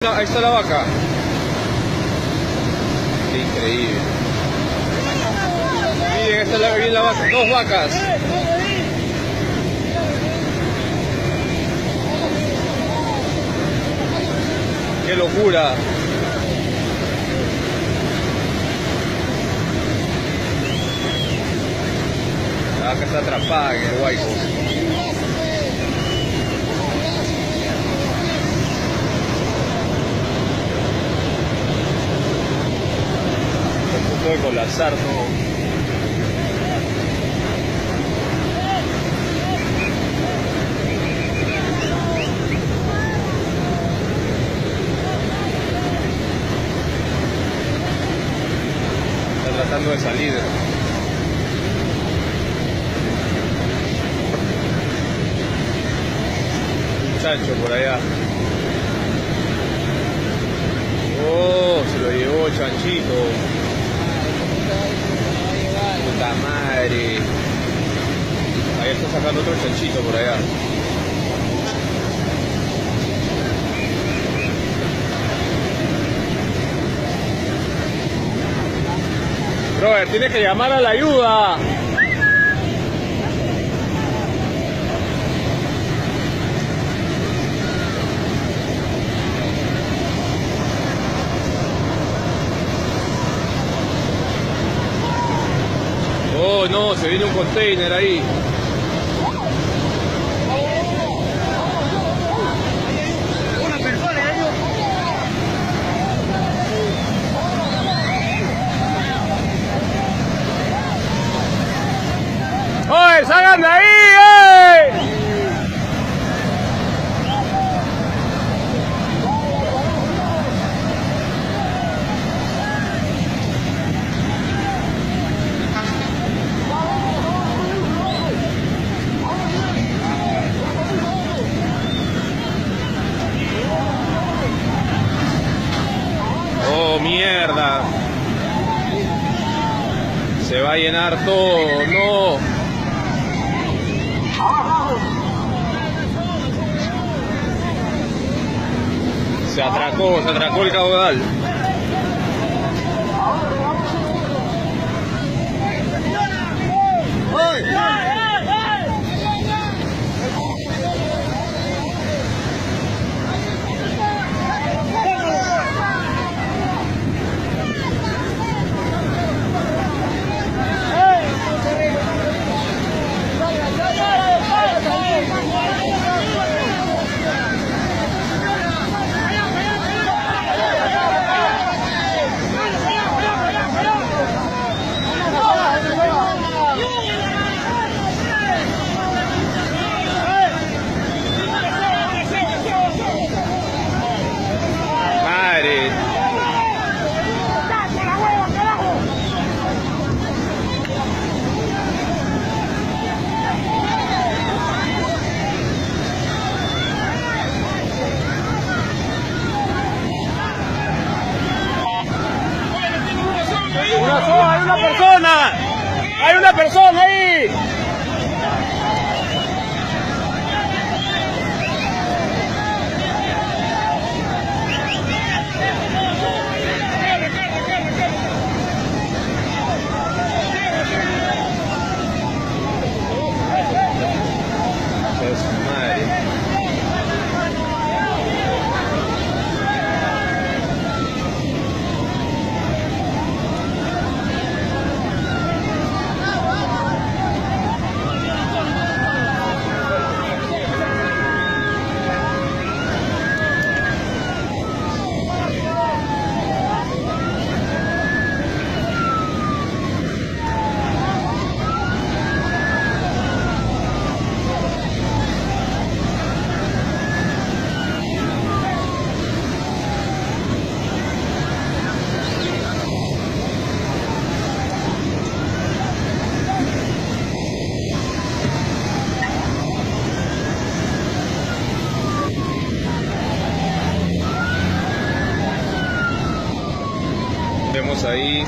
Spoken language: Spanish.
No, ahí está la vaca. Qué increíble. Miren, esta es la vaca, dos vacas. Qué locura. La vaca está atrapada en el Guayco. De colapsar todo. Está tratando de salir. Un chancho por allá. Oh, se lo llevó el chanchito. Puta madre. Ahí está sacando otro chanchito por allá. Robert, tienes que llamar a la ayuda. Oh no, se viene un container ahí. Una persona ahí. ¡Oye, salgan de ahí! ¡Oh, mierda! Se va a llenar todo, no. Se atracó el caudal. ¡Hay una persona ahí! Vemos ahí